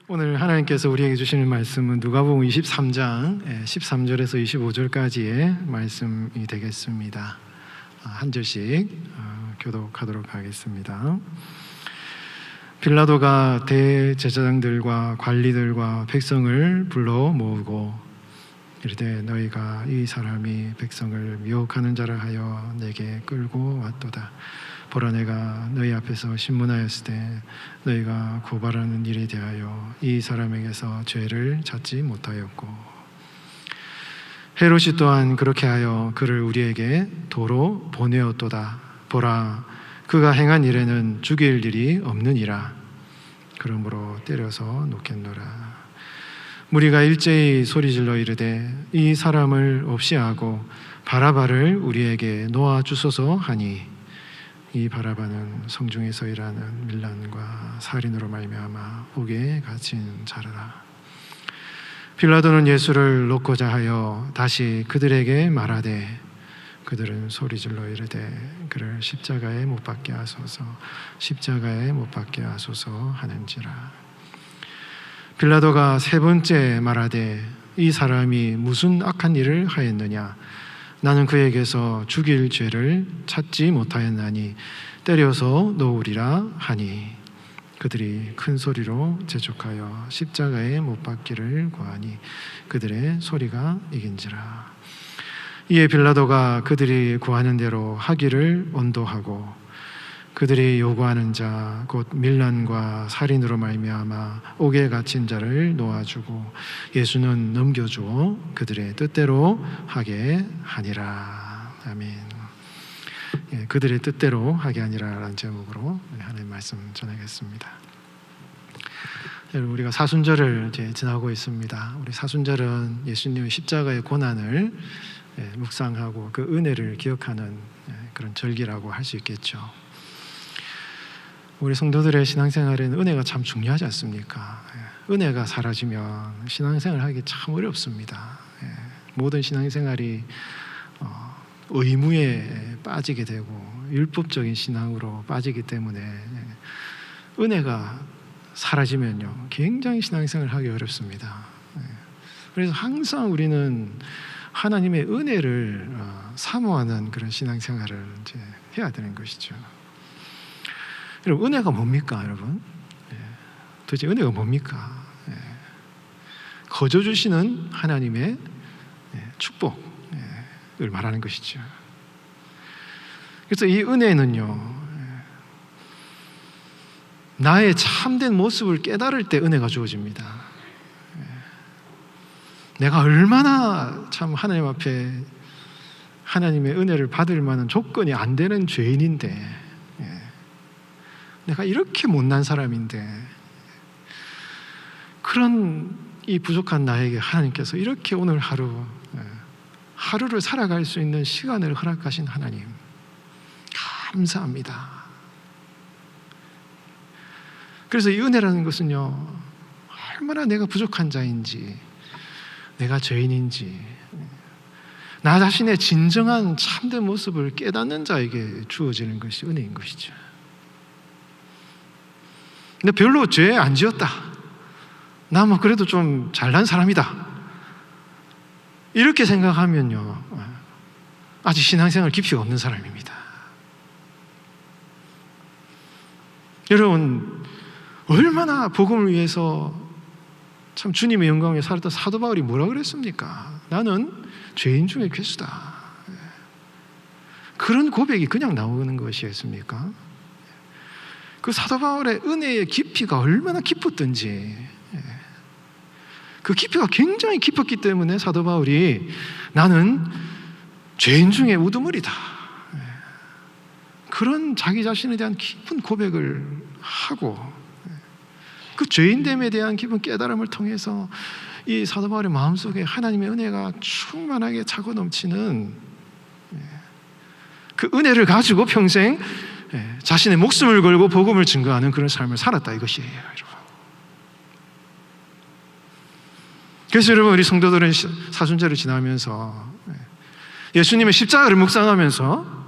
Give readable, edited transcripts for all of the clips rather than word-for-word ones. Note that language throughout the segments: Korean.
오늘 하나님께서 우리에게 주시는 말씀은 누가복음 23장 13절에서 25절까지의 말씀이 되겠습니다. 한 절씩 교독하도록 하겠습니다. 빌라도가 대제사장들과 관리들과 백성을 불러 모으고 이르되 너희가 이 사람이 백성을 미혹하는 자라 하여 내게 끌고 왔도다. 보라, 내가 너희 앞에서 신문하였을 때 너희가 고발하는 일에 대하여 이 사람에게서 죄를 찾지 못하였고 헤롯이 또한 그렇게 하여 그를 우리에게 도로 보내었도다. 보라, 그가 행한 일에는 죽일 일이 없느니라. 그러므로 때려서 놓겠노라. 무리가 일제히 소리질러 이르되 이 사람을 없이 하고 바라바를 우리에게 놓아 주소서 하니 이 바라바는 성중에서 일하는 밀란과 살인으로 말미암아 옥에 갇힌 자라. 빌라도는 예수를 놓고자 하여 다시 그들에게 말하되 그들은 소리질러 이르되 그를 십자가에 못 박게 하소서, 십자가에 못 박게 하소서 하는지라. 빌라도가 세 번째 말하되 이 사람이 무슨 악한 일을 하였느냐? 나는 그에게서 죽일 죄를 찾지 못하였나니 때려서 놓으리라 하니 그들이 큰 소리로 재촉하여 십자가에 못 박기를 구하니 그들의 소리가 이긴지라. 이에 빌라도가 그들이 구하는 대로 하기를 언도하고 그들이 요구하는 자 곧 밀란과 살인으로 말미암아 옥에 갇힌 자를 놓아주고 예수는 넘겨주어 그들의 뜻대로 하게 하니라. 아멘. 그들의 뜻대로 하게 하니라라는 제목으로 하나님의 말씀 전하겠습니다. 여러분, 우리가 사순절을 이제 지나고 있습니다. 우리 사순절은 예수님의 십자가의 고난을 묵상하고 그 은혜를 기억하는 그런 절기라고 할 수 있겠죠. 우리 성도들의 신앙생활에는 은혜가 참 중요하지 않습니까? 은혜가 사라지면 신앙생활 하기 참 어렵습니다. 모든 신앙생활이 의무에 빠지게 되고 율법적인 신앙으로 빠지기 때문에 은혜가 사라지면요 굉장히 신앙생활을 하기 어렵습니다. 그래서 항상 우리는 하나님의 은혜를 사모하는 그런 신앙생활을 이제 해야 되는 것이죠. 여러분, 은혜가 뭡니까, 여러분? 도대체 은혜가 뭡니까? 거저 주시는 하나님의 축복을 말하는 것이죠. 그래서 이 은혜는요, 나의 참된 모습을 깨달을 때 은혜가 주어집니다. 내가 얼마나 참 하나님 앞에 하나님의 은혜를 받을 만한 조건이 안 되는 죄인인데, 내가 이렇게 못난 사람인데, 그런 이 부족한 나에게 하나님께서 이렇게 오늘 하루를 살아갈 수 있는 시간을 허락하신 하나님, 감사합니다. 그래서 이 은혜라는 것은요, 얼마나 내가 부족한 자인지, 내가 죄인인지, 나 자신의 진정한 참된 모습을 깨닫는 자에게 주어지는 것이 은혜인 것이죠. 근데 별로 죄 안 지었다, 나 뭐 그래도 좀 잘난 사람이다, 이렇게 생각하면요 아직 신앙생활 깊이가 없는 사람입니다. 여러분, 얼마나 복음을 위해서 참 주님의 영광에 살았던 사도 바울이 뭐라 그랬습니까? 나는 죄인 중에 괴수다. 그런 고백이 그냥 나오는 것이었습니까? 그 사도 바울의 은혜의 깊이가 얼마나 깊었던지, 그 깊이가 굉장히 깊었기 때문에 사도 바울이 나는 죄인 중에 우두머리다, 그런 자기 자신에 대한 깊은 고백을 하고 그 죄인됨에 대한 깊은 깨달음을 통해서 이 사도 바울의 마음속에 하나님의 은혜가 충만하게 차고 넘치는 그 은혜를 가지고 평생 자신의 목숨을 걸고 복음을 증거하는 그런 삶을 살았다, 이것이에요, 여러분. 그래서 여러분, 우리 성도들은 사순절을 지나면서 예수님의 십자가를 묵상하면서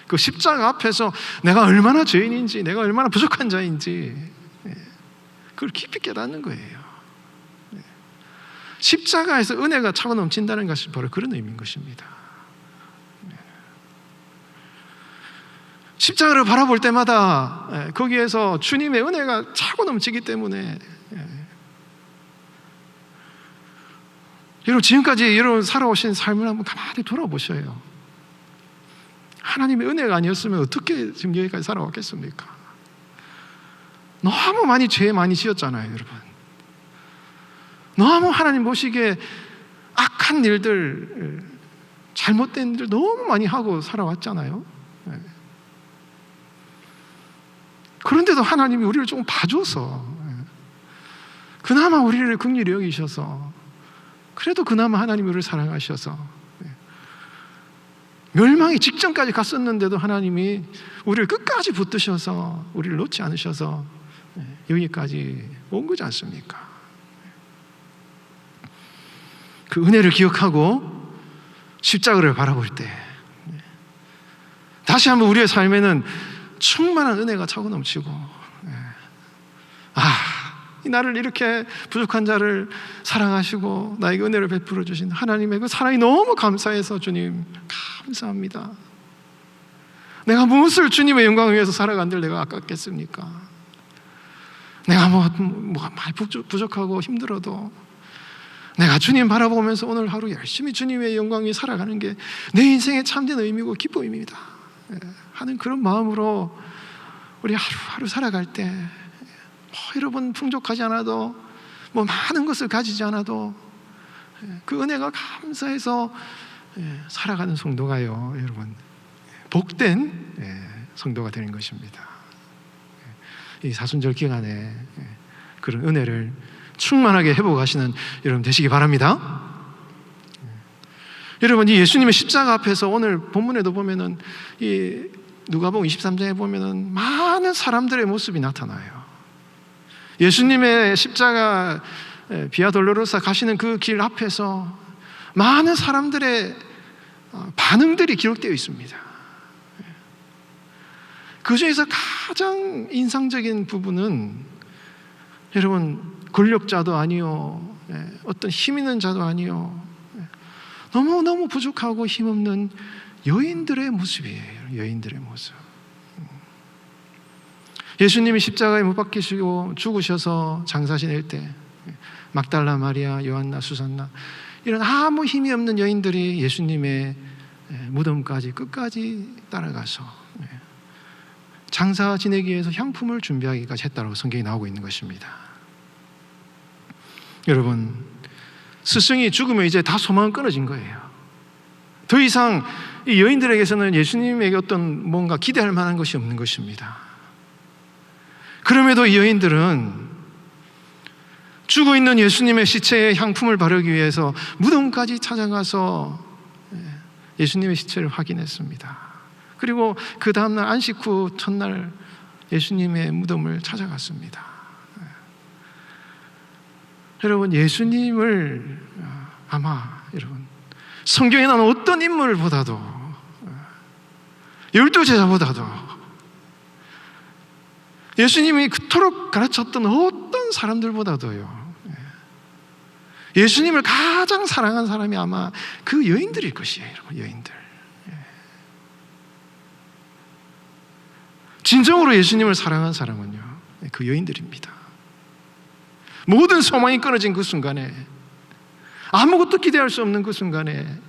그 십자가 앞에서 내가 얼마나 죄인인지, 내가 얼마나 부족한 자인지 그걸 깊이 깨닫는 거예요. 십자가에서 은혜가 차고 넘친다는 것이 바로 그런 의미인 것입니다. 십자가를 바라볼 때마다 거기에서 주님의 은혜가 차고 넘치기 때문에, 여러분 지금까지 여러분 살아오신 삶을 한번 가만히 돌아보셔요. 하나님의 은혜가 아니었으면 어떻게 지금 여기까지 살아왔겠습니까? 너무 많이 죄 많이 지었잖아요, 여러분. 너무 하나님 보시기에 악한 일들, 잘못된 일들 너무 많이 하고 살아왔잖아요. 그런데도 하나님이 우리를 조금 봐줘서, 그나마 우리를 긍휼히 여기셔서, 그래도 그나마 하나님이 우리를 사랑하셔서, 멸망이 직전까지 갔었는데도 하나님이 우리를 끝까지 붙드셔서 우리를 놓지 않으셔서 여기까지 온 거지 않습니까? 그 은혜를 기억하고 십자가를 바라볼 때 다시 한번 우리의 삶에는 충만한 은혜가 차고 넘치고, 이 나를 이렇게 부족한 자를 사랑하시고 나에게 은혜를 베풀어 주신 하나님의 그 사랑이 너무 감사해서 주님 감사합니다. 내가 무엇을 주님의 영광을 위해서 살아간들 내가 아깝겠습니까? 내가 많이 부족하고 힘들어도 내가 주님 바라보면서 오늘 하루 열심히 주님의 영광 위에 살아가는 게 내 인생의 참된 의미고 기쁨입니다 하는 그런 마음으로 우리 하루하루 살아갈 때 여러분 풍족하지 않아도 많은 것을 가지지 않아도 그 은혜가 감사해서 살아가는 성도가요, 여러분 복된 성도가 되는 것입니다. 이 사순절 기간에 그런 은혜를 충만하게 회복하시는 여러분 되시기 바랍니다. 여러분 이 예수님의 십자가 앞에서 오늘 본문에도 보면은 이 누가복음 23장에 보면은 많은 사람들의 모습이 나타나요. 예수님의 십자가 비아 돌로로사 가시는 그 길 앞에서 많은 사람들의 반응들이 기록되어 있습니다. 그 중에서 가장 인상적인 부분은 여러분 권력자도 아니요, 어떤 힘 있는 자도 아니요, 너무너무 부족하고 힘없는 여인들의 모습이에요. 여인들의 모습. 예수님이 십자가에 못 박히시고 죽으셔서 장사 지낼 때 막달라 마리아, 요한나, 수산나 이런 아무 힘이 없는 여인들이 예수님의 무덤까지 끝까지 따라가서 장사 지내기 위해서 향품을 준비하기까지 했다고 성경이 나오고 있는 것입니다. 여러분 스승이 죽으면 이제 다 소망은 끊어진 거예요. 더 이상 이 여인들에게서는 예수님에게 어떤 뭔가 기대할 만한 것이 없는 것입니다. 그럼에도 이 여인들은 죽어 있는 예수님의 시체에 향품을 바르기 위해서 무덤까지 찾아가서 예수님의 시체를 확인했습니다. 그리고 그 다음날 안식 후 첫날 예수님의 무덤을 찾아갔습니다. 여러분 예수님을 아마 여러분 성경에 나오는 어떤 인물보다도 12제자보다도 예수님이 그토록 가르쳤던 어떤 사람들보다도요 예수님을 가장 사랑한 사람이 아마 그 여인들일 것이에요. 여러분 여인들 진정으로 예수님을 사랑한 사람은요 그 여인들입니다. 모든 소망이 끊어진 그 순간에 아무것도 기대할 수 없는 그 순간에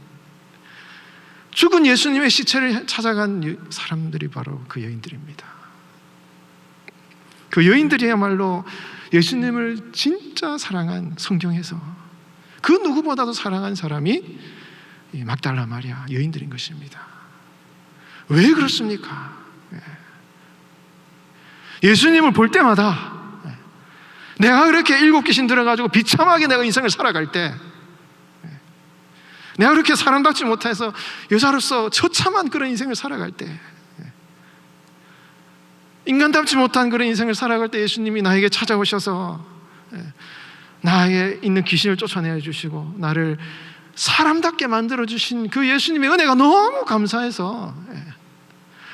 죽은 예수님의 시체를 찾아간 사람들이 바로 그 여인들입니다. 그 여인들이야말로 예수님을 진짜 사랑한 성경에서 그 누구보다도 사랑한 사람이 이 막달라 마리아 여인들인 것입니다. 왜 그렇습니까? 예수님을 볼 때마다 내가 그렇게 7 귀신 들어가지고 비참하게 내가 인생을 살아갈 때 내가 그렇게 사람답지 못해서 여자로서 처참한 그런 인생을 살아갈 때 인간답지 못한 그런 인생을 살아갈 때 예수님이 나에게 찾아오셔서 나에 있는 귀신을 쫓아내 주시고 나를 사람답게 만들어 주신 그 예수님의 은혜가 너무 감사해서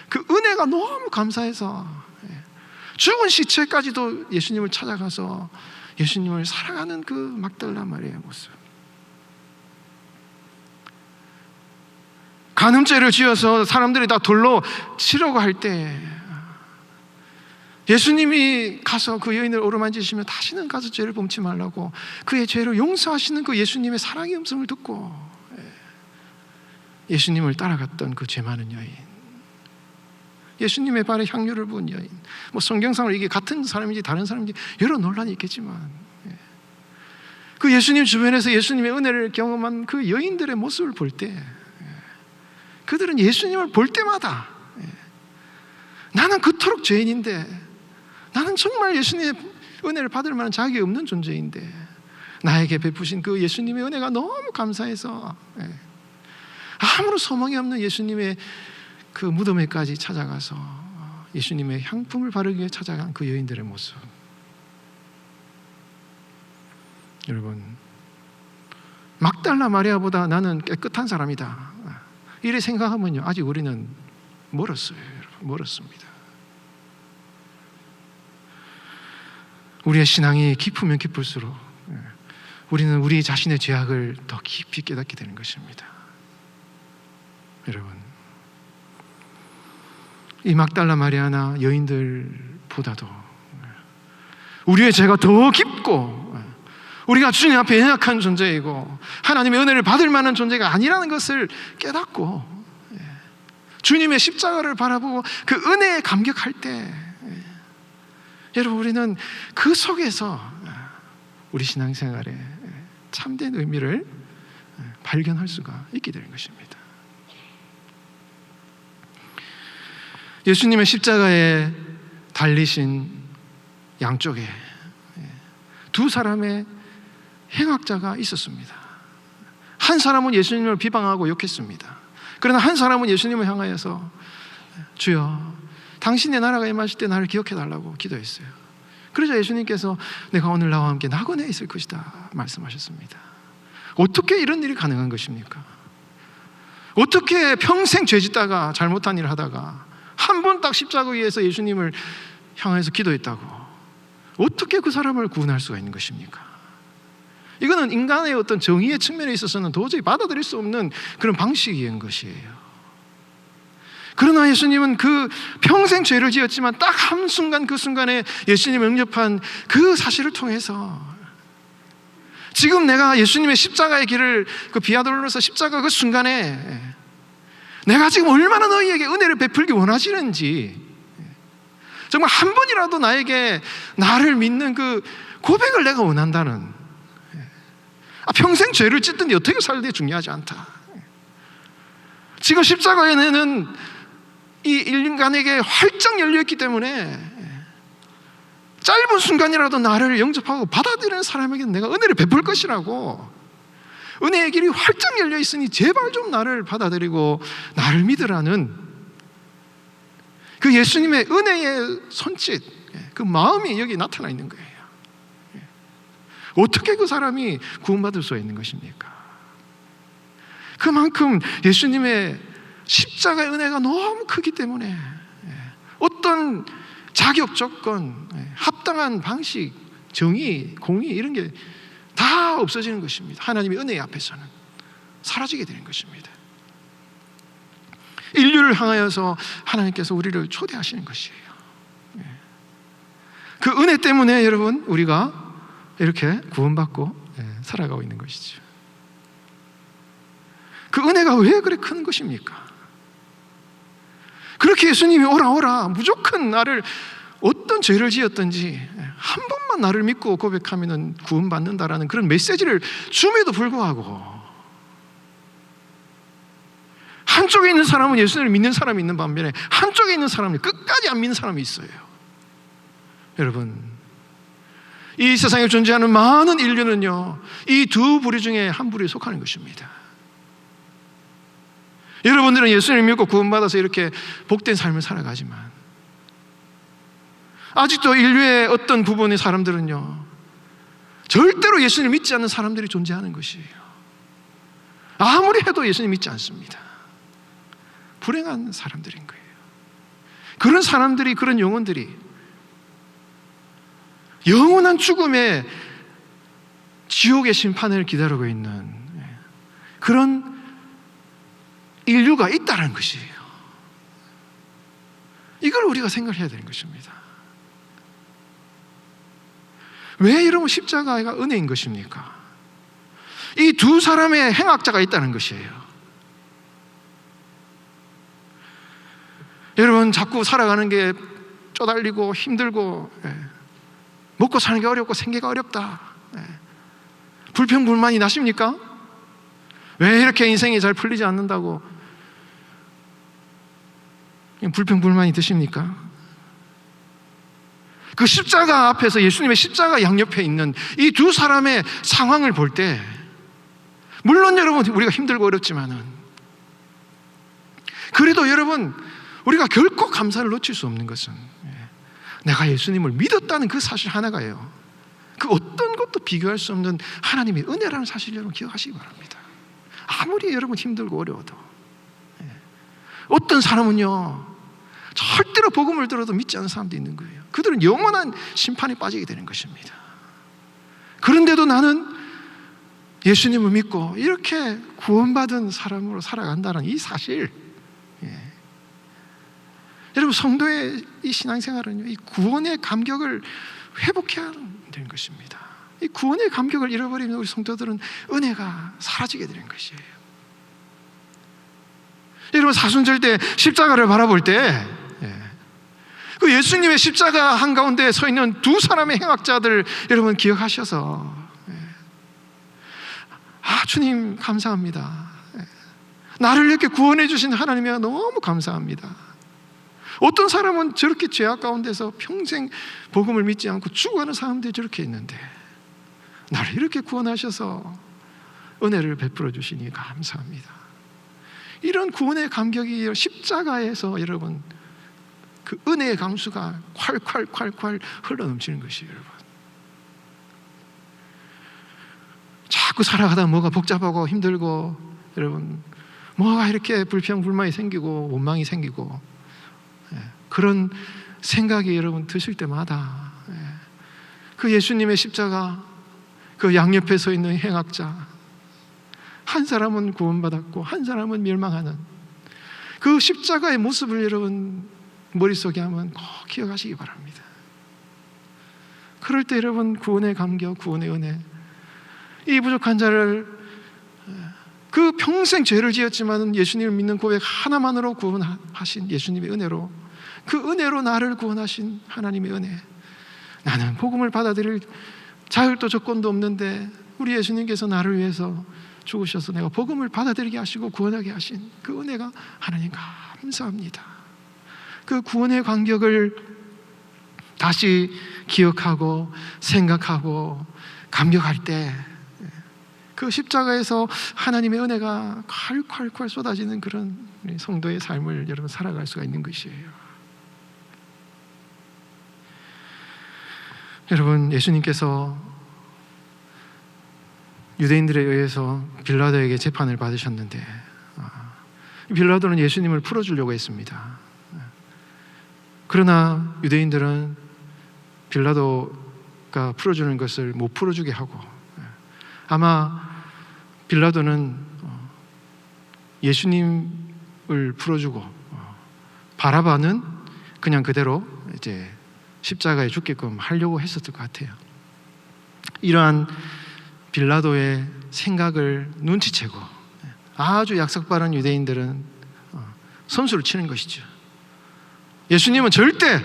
그 은혜가 너무 감사해서 죽은 시체까지도 예수님을 찾아가서 예수님을 사랑하는 그 막달라 마리아의 모습. 간음죄를 지어서 사람들이 다 돌로 치려고 할 때 예수님이 가서 그 여인을 어루만지시며 다시는 가서 죄를 범치 말라고 그의 죄를 용서하시는 그 예수님의 사랑의 음성을 듣고 예수님을 따라갔던 그 죄 많은 여인, 예수님의 발에 향유를 부은 여인, 뭐 성경상으로 이게 같은 사람인지 다른 사람인지 여러 논란이 있겠지만 그 예수님 주변에서 예수님의 은혜를 경험한 그 여인들의 모습을 볼 때 그들은 예수님을 볼 때마다 나는 그토록 죄인인데, 나는 정말 예수님의 은혜를 받을 만한 자격이 없는 존재인데 나에게 베푸신 그 예수님의 은혜가 너무 감사해서 아무런 소망이 없는 예수님의 그 무덤에까지 찾아가서 예수님의 향품을 바르기 위해 찾아간 그 여인들의 모습. 여러분, 막달라 마리아보다 나는 깨끗한 사람이다 이래 생각하면요, 아직 우리는 멀었어요. 여러분, 멀었습니다. 우리의 신앙이 깊으면 깊을수록 우리는 우리 자신의 죄악을 더 깊이 깨닫게 되는 것입니다. 여러분, 이 막달라 마리아나 여인들보다도 우리의 죄가 더 깊고 우리가 주님 앞에 연약한 존재이고 하나님의 은혜를 받을 만한 존재가 아니라는 것을 깨닫고 주님의 십자가를 바라보고 그 은혜에 감격할 때 여러분, 우리는 그 속에서 우리 신앙생활에 참된 의미를 발견할 수가 있게 되는 것입니다. 예수님의 십자가에 달리신 양쪽에 두 사람의 행악자가 있었습니다. 한 사람은 예수님을 비방하고 욕했습니다. 그러나 한 사람은 예수님을 향하여서 주여, 당신의 나라가 임하실 때 나를 기억해달라고 기도했어요. 그러자 예수님께서 내가 오늘 나와 함께 낙원에 있을 것이다 말씀하셨습니다. 어떻게 이런 일이 가능한 것입니까? 어떻게 평생 죄짓다가 잘못한 일을 하다가 한 번 딱 십자가 위에서 예수님을 향해서 기도했다고 어떻게 그 사람을 구원할 수가 있는 것입니까? 이거는 인간의 어떤 정의의 측면에 있어서는 도저히 받아들일 수 없는 그런 방식인 것이에요. 그러나 예수님은 그 평생 죄를 지었지만 딱 한순간, 그 순간에 예수님을 영접한 그 사실을 통해서 지금 내가 예수님의 십자가의 길을 그 비아돌로로서 십자가 그 순간에 내가 지금 얼마나 너희에게 은혜를 베풀기 원하시는지, 정말 한 번이라도 나에게 나를 믿는 그 고백을 내가 원한다는, 평생 죄를 짓든지 어떻게 살든지 중요하지 않다. 지금 십자가에는 이 인간에게 활짝 열려있기 때문에 짧은 순간이라도 나를 영접하고 받아들이는 사람에게 내가 은혜를 베풀 것이라고, 은혜의 길이 활짝 열려있으니 제발 좀 나를 받아들이고 나를 믿으라는 그 예수님의 은혜의 손짓, 그 마음이 여기 나타나 있는 거예요. 어떻게 그 사람이 구원받을 수 있는 것입니까? 그만큼 예수님의 십자가의 은혜가 너무 크기 때문에 어떤 자격 조건, 합당한 방식, 정의, 공의 이런 게 다 없어지는 것입니다. 하나님의 은혜 앞에서는 사라지게 되는 것입니다. 인류를 향하여서 하나님께서 우리를 초대하시는 것이에요. 그 은혜 때문에 여러분, 우리가 이렇게 구원받고 살아가고 있는 것이죠. 그 은혜가 왜 그렇게 큰 것입니까? 그렇게 예수님이 오라 오라 무조건 나를 어떤 죄를 지었든지 한 번만 나를 믿고 고백하면 구원받는다라는 그런 메시지를 줌에도 불구하고 한쪽에 있는 사람은 예수님을 믿는 사람이 있는 반면에 한쪽에 있는 사람은 끝까지 안 믿는 사람이 있어요. 여러분, 이 세상에 존재하는 많은 인류는요, 이 두 부류 중에 한 부류에 속하는 것입니다. 여러분들은 예수님을 믿고 구원받아서 이렇게 복된 삶을 살아가지만 아직도 인류의 어떤 부분의 사람들은요, 절대로 예수님을 믿지 않는 사람들이 존재하는 것이에요. 아무리 해도 예수님 믿지 않습니다. 불행한 사람들인 거예요. 그런 사람들이, 그런 영혼들이 영원한 죽음의 지옥의 심판을 기다리고 있는 그런 인류가 있다는 것이에요. 이걸 우리가 생각해야 되는 것입니다. 왜 여러분 십자가가 은혜인 것입니까? 이 두 사람의 행악자가 있다는 것이에요. 여러분 자꾸 살아가는 게 쪼달리고 힘들고 먹고 사는 게 어렵고 생계가 어렵다, 불평불만이 나십니까? 왜 이렇게 인생이 잘 풀리지 않는다고 불평불만이 드십니까? 그 십자가 앞에서, 예수님의 십자가 양옆에 있는 이 두 사람의 상황을 볼 때, 물론 여러분 우리가 힘들고 어렵지만은 그래도 여러분 우리가 결코 감사를 놓칠 수 없는 것은 내가 예수님을 믿었다는 그 사실 하나가요, 그 어떤 것도 비교할 수 없는 하나님의 은혜라는 사실 여러분 기억하시기 바랍니다. 아무리 여러분 힘들고 어려워도 어떤 사람은요 절대로 복음을 들어도 믿지 않는 사람도 있는 거예요. 그들은 영원한 심판에 빠지게 되는 것입니다. 그런데도 나는 예수님을 믿고 이렇게 구원받은 사람으로 살아간다는 이 사실, 여러분 성도의 이 신앙생활은요, 이 구원의 감격을 회복해야 되는 것입니다. 이 구원의 감격을 잃어버리면 우리 성도들은 은혜가 사라지게 되는 것이에요. 여러분 사순절 때 십자가를 바라볼 때 그 예수님의 십자가 한가운데 서 있는 두 사람의 행악자들 여러분 기억하셔서 주님 감사합니다, 나를 이렇게 구원해 주신 하나님이 너무 감사합니다. 어떤 사람은 저렇게 죄악 가운데서 평생 복음을 믿지 않고 죽어가는 사람들이 저렇게 있는데 나를 이렇게 구원하셔서 은혜를 베풀어 주시니 감사합니다. 이런 구원의 감격이 십자가에서 여러분 그 은혜의 강수가 콸콸콸콸 흘러넘치는 것이에요. 여러분 자꾸 살아가다 뭐가 복잡하고 힘들고 여러분 뭐가 이렇게 불평불만이 생기고 원망이 생기고 그런 생각이 여러분 드실 때마다 그 예수님의 십자가 그 양옆에 서 있는 행악자, 한 사람은 구원받았고 한 사람은 멸망하는 그 십자가의 모습을 여러분 머릿속에 한번 꼭 기억하시기 바랍니다. 그럴 때 여러분 구원의 감격, 구원의 은혜, 이 부족한 자를 그 평생 죄를 지었지만 예수님을 믿는 고백 하나만으로 구원하신 예수님의 은혜로, 그 은혜로 나를 구원하신 하나님의 은혜, 나는 복음을 받아들일 자율도 조건도 없는데 우리 예수님께서 나를 위해서 죽으셔서 내가 복음을 받아들이게 하시고 구원하게 하신 그 은혜가 하나님 감사합니다. 그 구원의 감격을 다시 기억하고 생각하고 감격할 때 그 십자가에서 하나님의 은혜가 콸콸콸 쏟아지는 그런 성도의 삶을 여러분 살아갈 수가 있는 것이에요. 여러분 예수님께서 유대인들에 의해서 빌라도에게 재판을 받으셨는데 빌라도는 예수님을 풀어주려고 했습니다. 그러나 유대인들은 빌라도가 풀어주는 것을 못 풀어주게 하고, 아마 빌라도는 예수님을 풀어주고 바라바는 그냥 그대로 이제 십자가에 죽게끔 하려고 했었을 것 같아요. 이러한 빌라도의 생각을 눈치채고 아주 약삭빠른 유대인들은 선수를 치는 것이죠. 예수님은 절대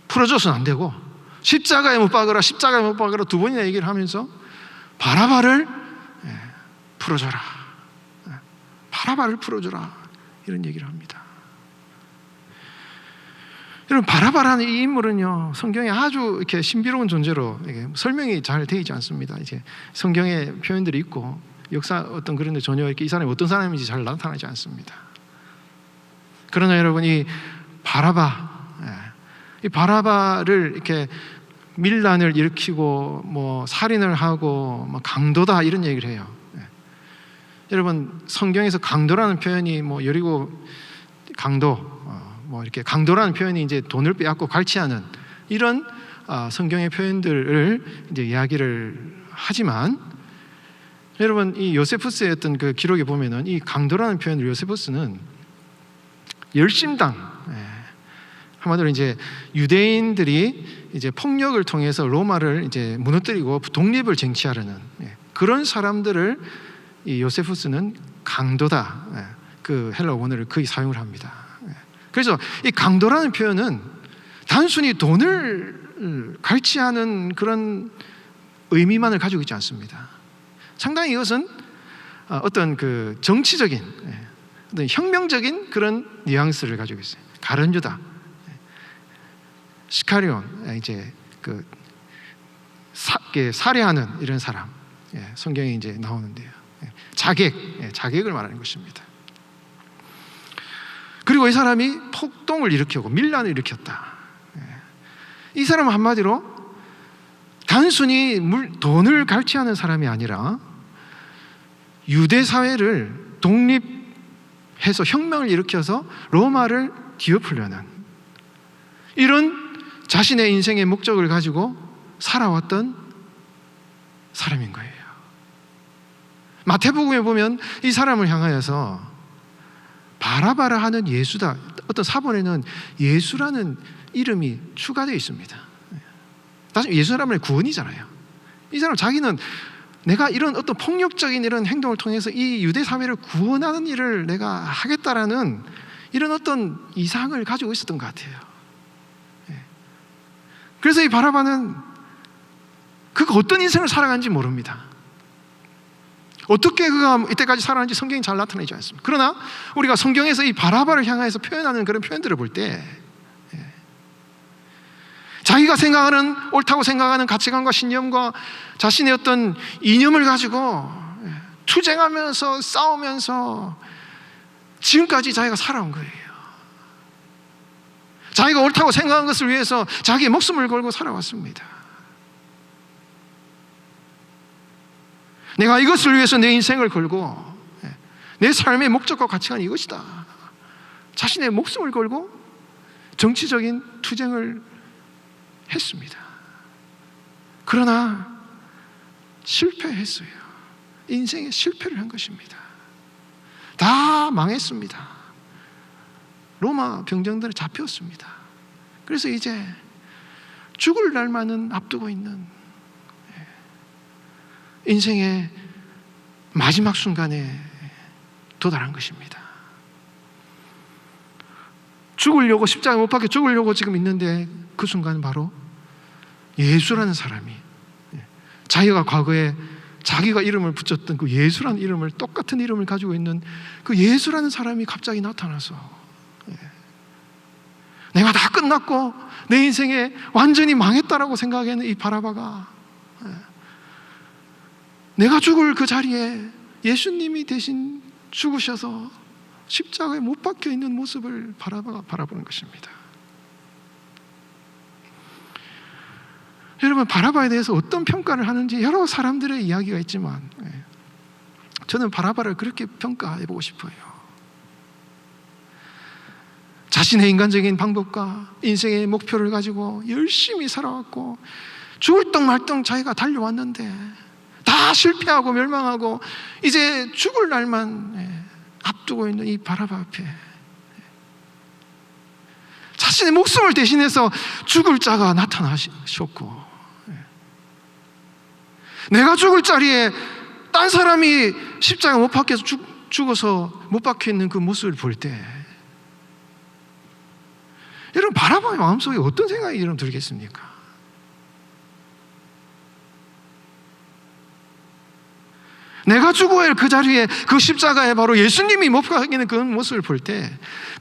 풀어줘서는 안 되고 십자가에 못 박으라, 십자가에 못 박으라 두 번이나 얘기를 하면서 바라바를 풀어줘라, 바라바를 풀어줘라 이런 얘기를 합니다. 여러분 바라바라는 이 인물은요 성경에 아주 이렇게 신비로운 존재로 설명이 잘 되어 있지 않습니다. 이제 성경에 표현들이 있고 역사 어떤 그런데 전혀 이렇게 이 사람이 어떤 사람인지 잘 나타나지 않습니다. 그러나 여러분 이 바라바를 이렇게 밀란을 일으키고 뭐 살인을 하고 뭐 강도다 이런 얘기를 해요. 여러분 성경에서 강도라는 표현이 뭐 여리고 강도 뭐 이렇게 강도라는 표현이 이제 돈을 빼앗고 갈취하는 이런 성경의 표현들을 이제 이야기를 하지만, 여러분 이 요세푸스의 어떤 그 기록에 보면은 이 강도라는 표현을 요세푸스는 열심당, 한마디로 이제 유대인들이 이제 폭력을 통해서 로마를 이제 무너뜨리고 독립을 쟁취하려는 그런 사람들을 이 요세푸스는 강도다, 그 헬라 원어를 거의 사용을 합니다. 그래서 이 강도라는 표현은 단순히 돈을 갈취하는 그런 의미만을 가지고 있지 않습니다. 상당히 이것은 어떤 그 정치적인, 어떤 혁명적인 그런 뉘앙스를 가지고 있어요. 가룟 유다, 시카리온, 이제 그 살해하는 이런 사람, 성경에 이제 나오는데요. 자객을 말하는 것입니다. 그리고 이 사람이 폭동을 일으켰고 밀란을 일으켰다. 이 사람은 한마디로 단순히 돈을 갈취하는 사람이 아니라 유대 사회를 독립해서 혁명을 일으켜서 로마를 뒤엎으려는 이런 자신의 인생의 목적을 가지고 살아왔던 사람인 거예요. 마태복음에 보면 이 사람을 향하여서 바라바라 하는 예수다, 어떤 사본에는 예수라는 이름이 추가되어 있습니다. 사실 예수라면 구원이잖아요. 이 사람 자기는 내가 이런 어떤 폭력적인 이런 행동을 통해서 이 유대 사회를 구원하는 일을 내가 하겠다라는 이런 어떤 이상을 가지고 있었던 것 같아요. 그래서 이 바라바는 그가 어떤 인생을 살아간지 모릅니다. 어떻게 그가 이때까지 살아왔는지 성경이 잘 나타내지 않습니다. 그러나 우리가 성경에서 이 바라바를 향해서 표현하는 그런 표현들을 볼 때 자기가 생각하는, 옳다고 생각하는 가치관과 신념과 자신의 어떤 이념을 가지고 투쟁하면서 싸우면서 지금까지 자기가 살아온 거예요. 자기가 옳다고 생각한 것을 위해서 자기의 목숨을 걸고 살아왔습니다. 내가 이것을 위해서 내 인생을 걸고 내 삶의 목적과 가치관이 이것이다. 자신의 목숨을 걸고 정치적인 투쟁을 했습니다. 그러나 실패했어요. 인생에 실패를 한 것입니다. 다 망했습니다. 로마 병정들에 잡혔습니다. 그래서 이제 죽을 날만은 앞두고 있는 인생의 마지막 순간에 도달한 것입니다. 죽으려고, 십자가에 못 박혀 죽으려고 지금 있는데 그 순간 바로 예수라는 사람이, 자기가 과거에 자기가 이름을 붙였던 그 예수라는 이름을, 똑같은 이름을 가지고 있는 그 예수라는 사람이 갑자기 나타나서 내가 다 끝났고 내 인생에 완전히 망했다라고 생각하는 이 바라바가 내가 죽을 그 자리에 예수님이 대신 죽으셔서 십자가에 못 박혀 있는 모습을 바라바가 바라보는 것입니다. 여러분, 바라바에 대해서 어떤 평가를 하는지 여러 사람들의 이야기가 있지만 저는 바라바를 그렇게 평가해 보고 싶어요. 자신의 인간적인 방법과 인생의 목표를 가지고 열심히 살아왔고 죽을 똥 말 똥 자기가 달려왔는데 다 실패하고 멸망하고 이제 죽을 날만 앞두고 있는 이 바라바 앞에 자신의 목숨을 대신해서 죽을 자가 나타나셨고, 내가 죽을 자리에 딴 사람이 십자가 못 박혀서 죽어서 못 박혀 있는 그 모습을 볼 때 여러분, 바라바의 마음속에 어떤 생각이 여러분 들겠습니까? 내가 죽어야 할 그 자리에, 그 십자가에 바로 예수님이 못 박혀 있는 그 모습을 볼 때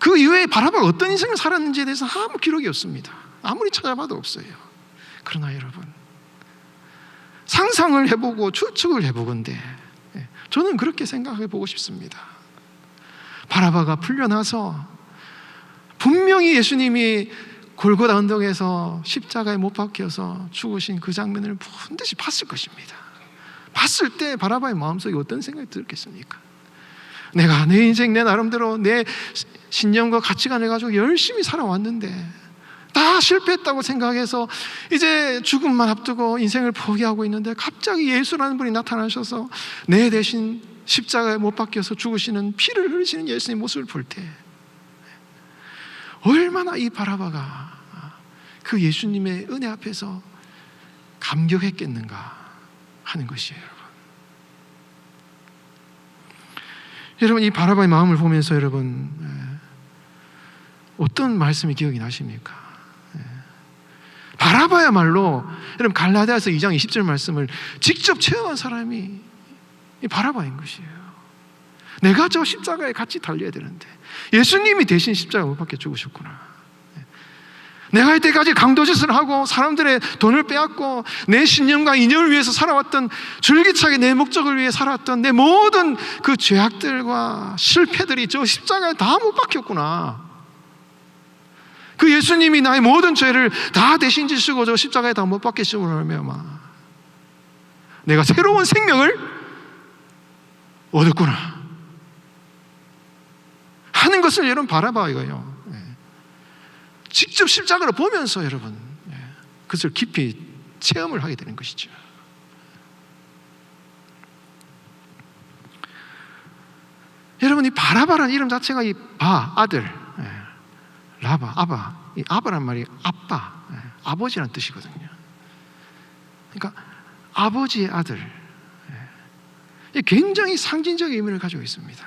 그 이후에 바라바가 어떤 인생을 살았는지에 대해서 아무 기록이 없습니다. 아무리 찾아봐도 없어요. 그러나 여러분, 상상을 해보고 추측을 해보건대 저는 그렇게 생각해 보고 싶습니다. 바라바가 풀려나서 분명히 예수님이 골고다 언덕에서 십자가에 못 박혀서 죽으신 그 장면을 반드시 봤을 것입니다. 봤을 때 바라바의 마음속에 어떤 생각이 들겠습니까? 내가 내 인생 내 나름대로 내 신념과 가치관을 가지고 열심히 살아왔는데 다 실패했다고 생각해서 이제 죽음만 앞두고 인생을 포기하고 있는데 갑자기 예수라는 분이 나타나셔서 내 대신 십자가에 못 박혀서 죽으시는, 피를 흘리시는 예수님 모습을 볼 때 얼마나 이 바라바가 그 예수님의 은혜 앞에서 감격했겠는가 하는 것이에요. 여러분, 이 바라바의 마음을 보면서 여러분 어떤 말씀이 기억이 나십니까? 바라바야말로 여러분 갈라디아서 2장 20절 말씀을 직접 체험한 사람이 이 바라바인 것이에요. 내가 저 십자가에 같이 달려야 되는데 예수님이 대신 십자가 못 박혀 죽으셨구나. 내가 이때까지 강도짓을 하고 사람들의 돈을 빼앗고 내 신념과 이념을 위해서 살아왔던, 줄기차게 내 목적을 위해 살아왔던 내 모든 그 죄악들과 실패들이 저 십자가에 다 못 박혔구나. 그 예수님이 나의 모든 죄를 다 대신 지시고 저 십자가에 다 못 박히시고 말미암아 내가 새로운 생명을 얻었구나 하는 것을 여러분 바라봐 이거예요. 직접 십자가를 보면서 여러분 그것을 깊이 체험을 하게 되는 것이죠. 여러분, 이 바라바라는 이름 자체가 이 아들, 라바, 아바, 이 아바란 말이 아빠, 아버지라는 뜻이거든요. 그러니까 아버지의 아들, 굉장히 상징적인 의미를 가지고 있습니다.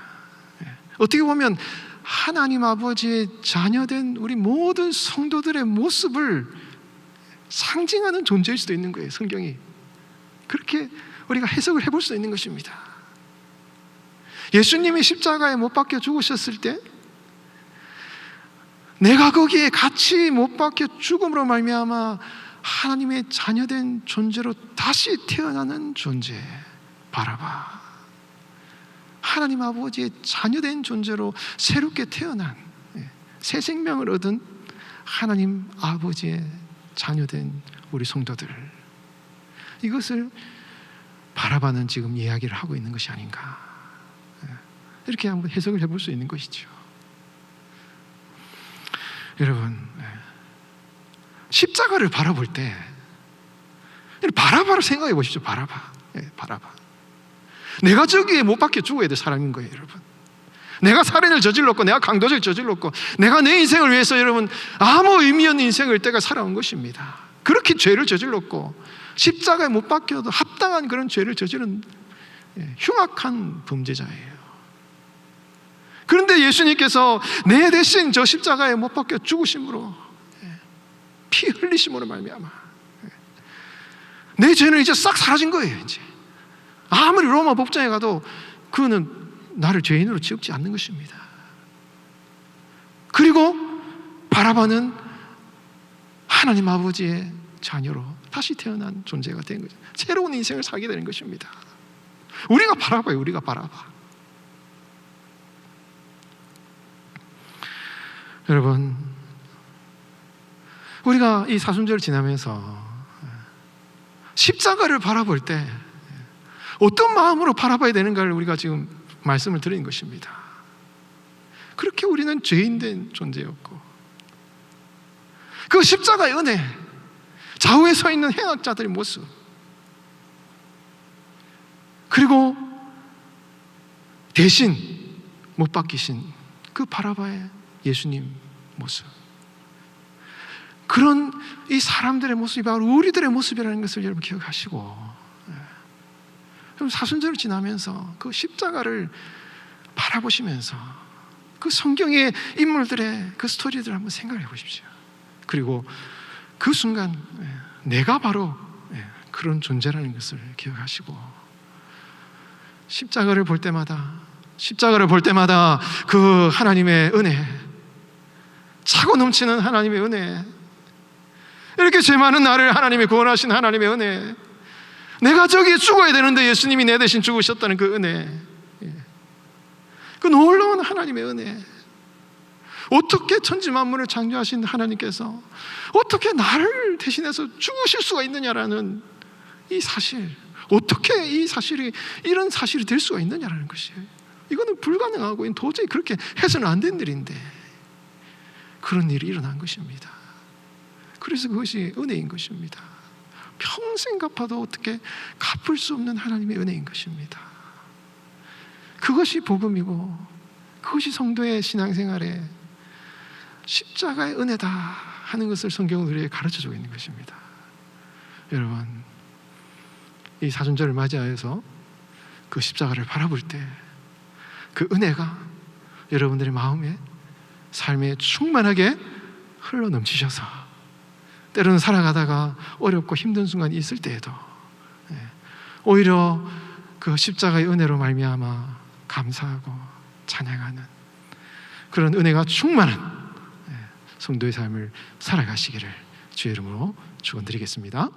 어떻게 보면 하나님 아버지의 자녀된 우리 모든 성도들의 모습을 상징하는 존재일 수도 있는 거예요. 성경이 그렇게 우리가 해석을 해볼 수 있는 것입니다. 예수님이 십자가에 못 박혀 죽으셨을 때 내가 거기에 같이 못 박혀 죽음으로 말미암아 하나님의 자녀된 존재로 다시 태어나는 존재, 바라바. 하나님 아버지의 자녀된 존재로 새롭게 태어난, 새 생명을 얻은 하나님 아버지의 자녀된 우리 성도들, 이것을 바라바는 지금 이야기를 하고 있는 것이 아닌가, 이렇게 한번 해석을 해볼 수 있는 것이죠. 여러분, 십자가를 바라볼 때 바라바를 생각해 보십시오. 바라바. 내가 저기에 못 박혀 죽어야 될 사람인 거예요, 여러분. 내가 살인을 저질렀고 내가 강도를 저질렀고 내가 내 인생을 위해서 여러분 아무 의미 없는 인생을 때가 살아온 것입니다. 그렇게 죄를 저질렀고 십자가에 못 박혀도 합당한 그런 죄를 저지른 흉악한 범죄자예요. 그런데 예수님께서 내 대신 저 십자가에 못 박혀 죽으심으로, 피 흘리심으로 말미암아 내 죄는 이제 싹 사라진 거예요. 이제 아무리 로마 법정에 가도 그는 나를 죄인으로 취급지 않는 것입니다. 그리고 바라바는 하나님 아버지의 자녀로 다시 태어난 존재가 된 거죠. 새로운 인생을 살게 되는 것입니다. 우리가 바라바예요. 우리가 바라바. 여러분, 우리가 이 사순절을 지나면서 십자가를 바라볼 때 어떤 마음으로 바라봐야 되는가를 우리가 지금 말씀을 드리는 것입니다. 그렇게 우리는 죄인된 존재였고 그 십자가의 은혜, 좌우에 서 있는 행악자들의 모습, 그리고 대신 못 박히신 그 바라바의 예수님 모습, 그런 이 사람들의 모습이 바로 우리들의 모습이라는 것을 여러분 기억하시고, 사순절을 지나면서 그 십자가를 바라보시면서 그 성경의 인물들의 그 스토리들을 한번 생각해 보십시오. 그리고 그 순간 내가 바로 그런 존재라는 것을 기억하시고, 십자가를 볼 때마다 그 하나님의 은혜, 차고 넘치는 하나님의 은혜, 이렇게 죄 많은 나를 하나님이 구원하신 하나님의 은혜, 내가 저기에 죽어야 되는데 예수님이 내 대신 죽으셨다는 그 은혜, 그 놀라운 하나님의 은혜, 어떻게 천지 만물을 창조하신 하나님께서 어떻게 나를 대신해서 죽으실 수가 있느냐라는 이 사실, 어떻게 이 사실이 이런 사실이 될 수가 있느냐라는 것이에요. 이거는 불가능하고 도저히 그렇게 해서는 안 된 일인데 그런 일이 일어난 것입니다. 그래서 그것이 은혜인 것입니다. 평생 갚아도 어떻게 갚을 수 없는 하나님의 은혜인 것입니다. 그것이 복음이고 그것이 성도의 신앙생활에 십자가의 은혜다 하는 것을 성경은 우리에게 가르쳐주고 있는 것입니다. 여러분, 이 사순절을 맞이하여서 그 십자가를 바라볼 때 그 은혜가 여러분들의 마음에, 삶에 충만하게 흘러넘치셔서 때로는 살아가다가 어렵고 힘든 순간이 있을 때에도 오히려 그 십자가의 은혜로 말미암아 감사하고 찬양하는 그런 은혜가 충만한 성도의 삶을 살아가시기를 주의 이름으로 축원드리겠습니다.